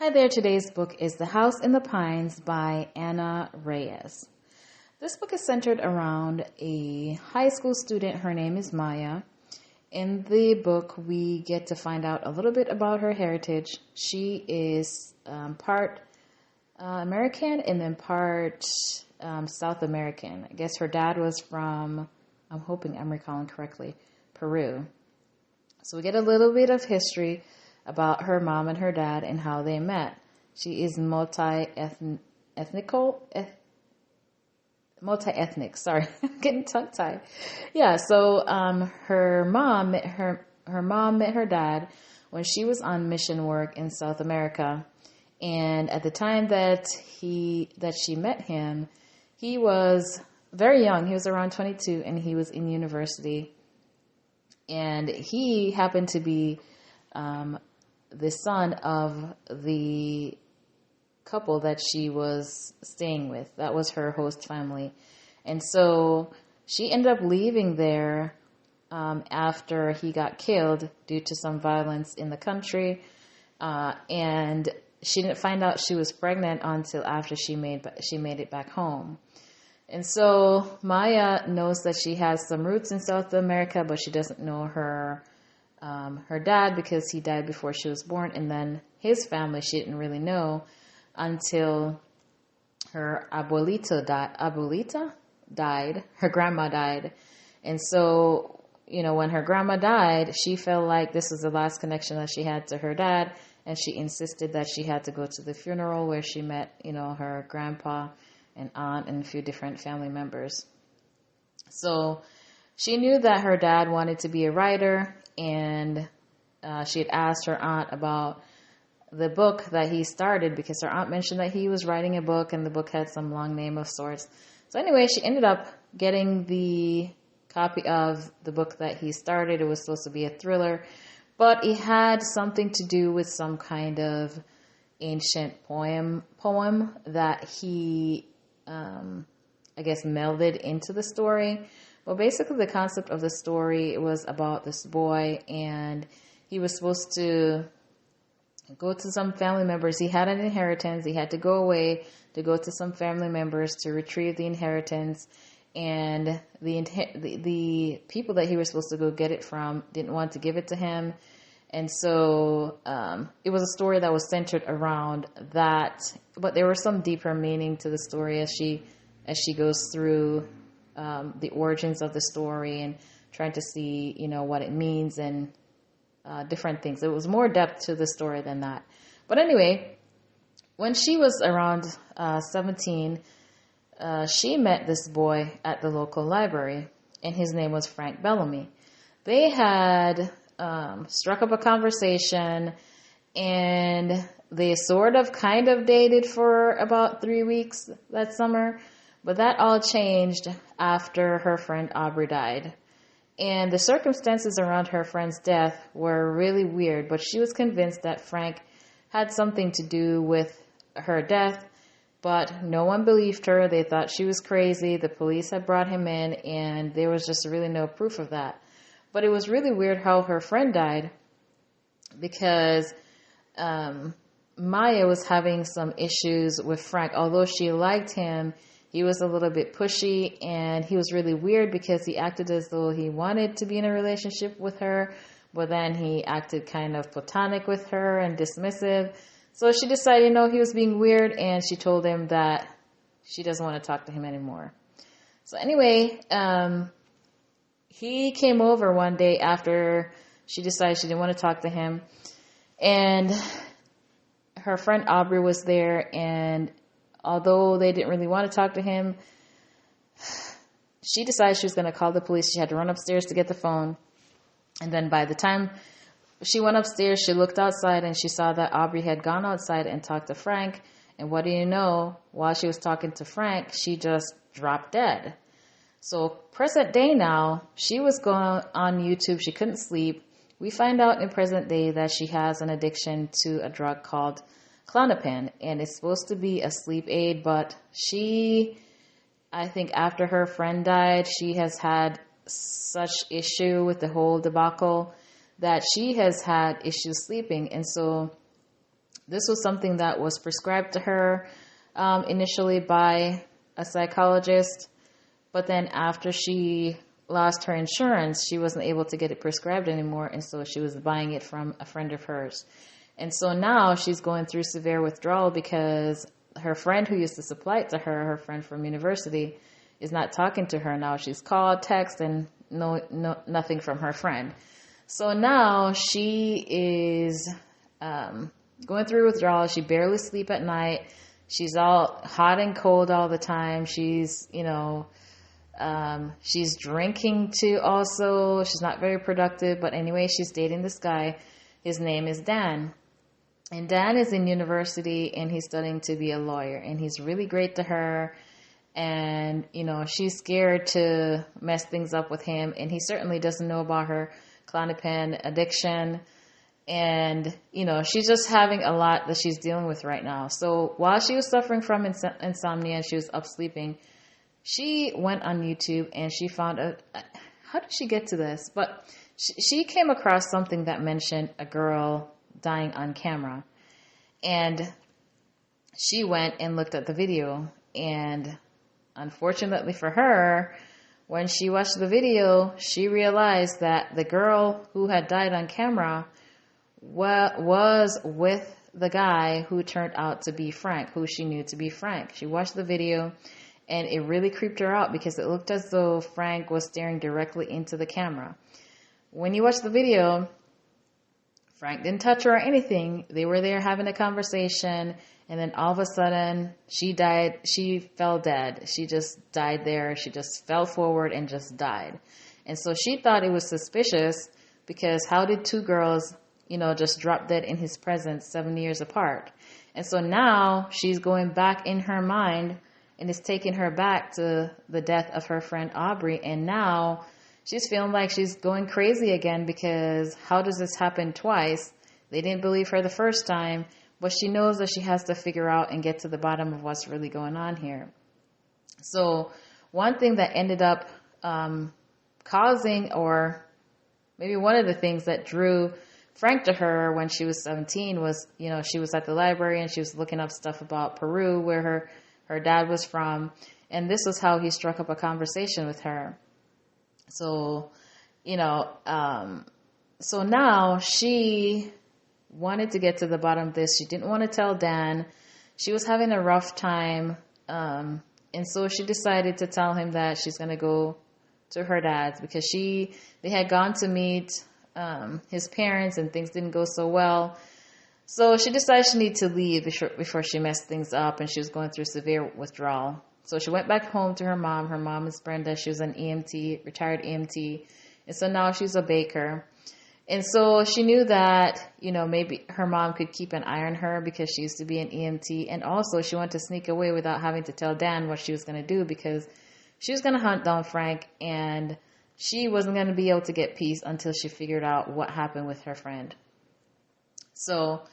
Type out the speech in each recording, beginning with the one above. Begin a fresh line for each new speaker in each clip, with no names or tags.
Hi there, today's book is The House in the Pines by Anna Reyes. This book is centered around a high school student. Her name is Maya. In the book, we get to find out a little bit about her heritage. She is part American and then part South American. I guess her dad was from, I'm hoping I'm recalling correctly, Peru. So we get a little bit of history about her mom and her dad and how they met. She is multi-ethnic. Sorry, I'm getting tongue-tied. Yeah, so her mom met her dad when she was on mission work in South America, and at the time that she met him, he was very young. He was around 22, and he was in university, and he happened to be the son of the couple that she was staying with. That was her host family. And so she ended up leaving there after he got killed due to some violence in the country. And she didn't find out she was pregnant until after she made it back home. And so Maya knows that she has some roots in South America, but she doesn't know her dad because he died before she was born, and then his family she didn't really know until her abuelita died. Her grandma died, and so when her grandma died, she felt like this was the last connection that she had to her dad, and she insisted that she had to go to the funeral where she met her grandpa and aunt and a few different family members. So she knew that her dad wanted to be a writer, and she had asked her aunt about the book that he started because her aunt mentioned that he was writing a book and the book had some long name of sorts. So anyway, she ended up getting the copy of the book that he started. It was supposed to be a thriller, but it had something to do with some kind of ancient poem that he, I guess, melded into the story. Well, basically the concept of the story was about this boy, and he was supposed to go to some family members. He had an inheritance. He had to go away to go to some family members to retrieve the inheritance, and the people that he was supposed to go get it from didn't want to give it to him. And so it was a story that was centered around that, but there was some deeper meaning to the story as she goes through the origins of the story and trying to see, what it means and different things. It was more depth to the story than that. But anyway, when she was around 17, she met this boy at the local library, and his name was Frank Bellamy. They had struck up a conversation, and they kind of dated for about 3 weeks that summer. But that all changed after her friend Aubrey died. And the circumstances around her friend's death were really weird, but she was convinced that Frank had something to do with her death, but no one believed her. They thought she was crazy. The police had brought him in, and there was just really no proof of that. But it was really weird how her friend died, because Maya was having some issues with Frank. Although she liked him, he was a little bit pushy, and he was really weird because he acted as though he wanted to be in a relationship with her, but then he acted kind of platonic with her and dismissive. So she decided, he was being weird, and she told him that she doesn't want to talk to him anymore. So anyway, he came over one day after she decided she didn't want to talk to him, and her friend Aubrey was there, and although they didn't really want to talk to him, she decided she was going to call the police. She had to run upstairs to get the phone. And then by the time she went upstairs, she looked outside and she saw that Aubrey had gone outside and talked to Frank. And what do you know? While she was talking to Frank, she just dropped dead. So present day now, she was going on YouTube. She couldn't sleep. We find out in present day that she has an addiction to a drug called Klonopin, and it's supposed to be a sleep aid, but I think after her friend died, she has had such issue with the whole debacle that she has had issues sleeping. And so This was something that was prescribed to her initially by a psychologist, but then after she lost her insurance, she wasn't able to get it prescribed anymore, and so she was buying it from a friend of hers. And so now she's going through severe withdrawal because her friend who used to supply it to her, her friend from university, is not talking to her now. She's called, text, and nothing from her friend. So now she is going through withdrawal. She barely sleeps at night. She's all hot and cold all the time. She's, she's drinking too also. She's not very productive. But anyway, she's dating this guy. His name is Dan. And Dan is in university and he's studying to be a lawyer. And he's really great to her. And, she's scared to mess things up with him. And he certainly doesn't know about her Klonopin addiction. And, she's just having a lot that she's dealing with right now. So while she was suffering from insomnia and she was up sleeping, she went on YouTube and she found out, how did she get to this? But she came across something that mentioned a girl dying on camera. And she went and looked at the video. And unfortunately for her, when she watched the video, she realized that the girl who had died on camera was with the guy who turned out to be Frank, who she knew to be Frank. She watched the video and it really creeped her out because it looked as though Frank was staring directly into the camera. When you watch the video, Frank didn't touch her or anything. They were there having a conversation, and then all of a sudden she died. She fell dead. She just died there. She just fell forward and just died. And so she thought it was suspicious because how did two girls just drop dead in his presence 7 years apart? And so now she's going back in her mind and it's taking her back to the death of her friend Aubrey. And now she's feeling like she's going crazy again because how does this happen twice? They didn't believe her the first time, but she knows that she has to figure out and get to the bottom of what's really going on here. So one thing that ended up causing, or maybe one of the things that drew Frank to her when she was 17 was, she was at the library and she was looking up stuff about Peru, where her dad was from. And this was how he struck up a conversation with her. So, so now she wanted to get to the bottom of this. She didn't want to tell Dan. She was having a rough time. And so she decided to tell him that she's going to go to her dad's because they had gone to meet his parents and things didn't go so well. So she decided she needed to leave before she messed things up, and she was going through severe withdrawal. So she went back home to her mom. Her mom is Brenda. She was an EMT, retired EMT. And so now she's a baker. And so she knew that, maybe her mom could keep an eye on her because she used to be an EMT. And also she wanted to sneak away without having to tell Dan what she was going to do because she was going to hunt down Frank and she wasn't going to be able to get peace until she figured out what happened with her friend. So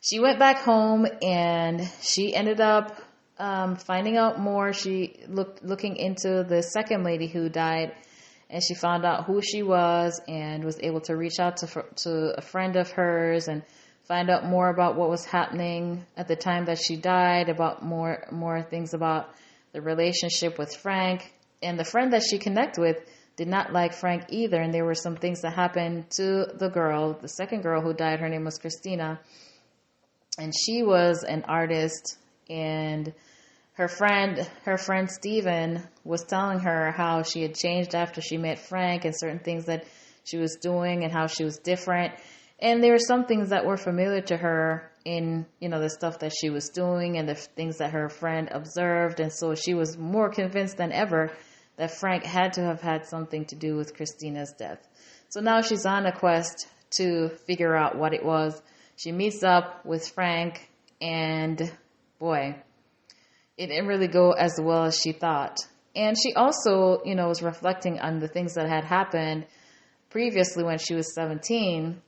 she went back home and she ended up finding out more. She looking into the second lady who died, and she found out who she was and was able to reach out to a friend of hers and find out more about what was happening at the time that she died, about more things about the relationship with Frank. And the friend that she connected with did not like Frank either, and there were some things that happened to the second girl who died. Her name was Christina, and she was an artist, and her friend Steven was telling her how she had changed after she met Frank and certain things that she was doing and how she was different. And there were some things that were familiar to her in, the stuff that she was doing and the things that her friend observed. And so she was more convinced than ever that Frank had to have had something to do with Christina's death. So now she's on a quest to figure out what it was. She meets up with Frank, and boy, it didn't really go as well as she thought. And she also, was reflecting on the things that had happened previously when she was 17.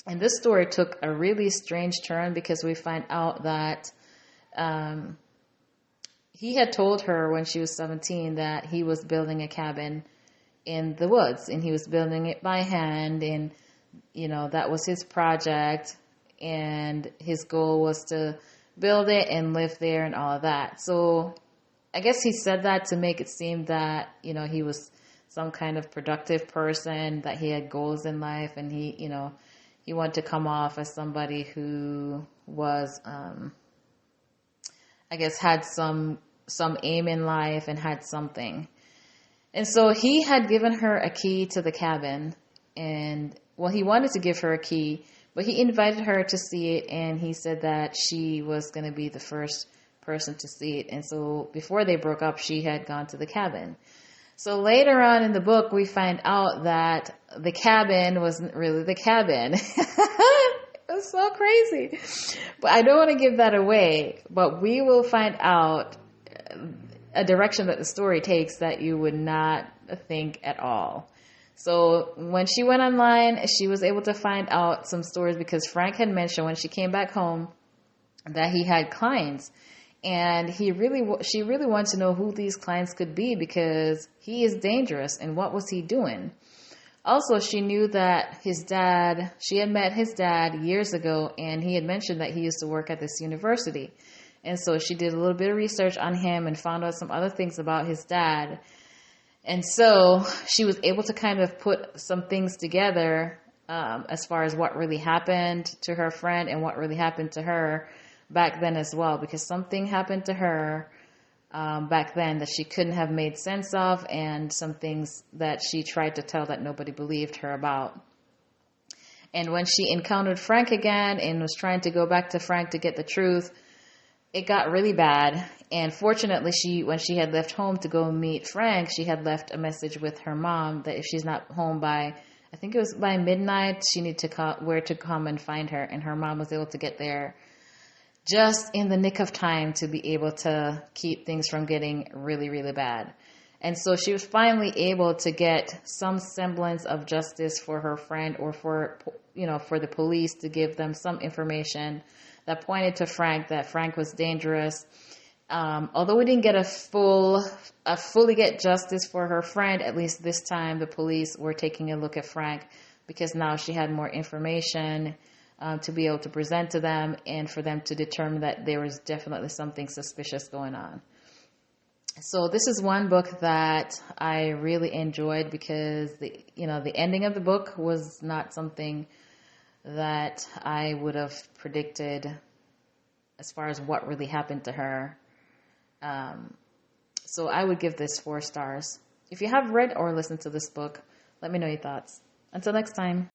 And this story took a really strange turn because we find out that he had told her when she was 17 that he was building a cabin in the woods, and he was building it by hand, and, that was his project. and his goal was to build it and live there and all of that. So I guess he said that to make it seem that, he was some kind of productive person, that he had goals in life, and he wanted to come off as somebody who was, I guess, had some aim in life and had something. And so he had given her a key to the cabin, and he wanted to give her a key, but he invited her to see it, and he said that she was going to be the first person to see it. And so before they broke up, she had gone to the cabin. So later on in the book, we find out that the cabin wasn't really the cabin. It was so crazy. But I don't want to give that away, but we will find out a direction that the story takes that you would not think at all. So when she went online, she was able to find out some stories, because Frank had mentioned when she came back home that he had clients, and she really wanted to know who these clients could be, because he is dangerous, and what was he doing? Also, she knew that she had met his dad years ago, and he had mentioned that he used to work at this university. And so she did a little bit of research on him and found out some other things about his dad. And so she was able to kind of put some things together as far as what really happened to her friend and what really happened to her back then as well, because something happened to her back then that she couldn't have made sense of, and some things that she tried to tell that nobody believed her about. And when she encountered Frank again and was trying to go back to Frank to get the truth, it got really bad. And fortunately, when she had left home to go meet Frank, she had left a message with her mom that if she's not home by, I think it was by midnight, she needed to call where to come and find her. And her mom was able to get there just in the nick of time to be able to keep things from getting really, really bad. And so she was finally able to get some semblance of justice for her friend, or for the police to give them some information that pointed to Frank, that Frank was dangerous. Although we didn't get fully get justice for her friend, at least this time the police were taking a look at Frank, because now she had more information to be able to present to them, and for them to determine that there was definitely something suspicious going on. So this is one book that I really enjoyed, because the ending of the book was not something that I would have predicted as far as what really happened to her. So I would give this 4 stars. If you have read or listened to this book, let me know your thoughts. Until next time.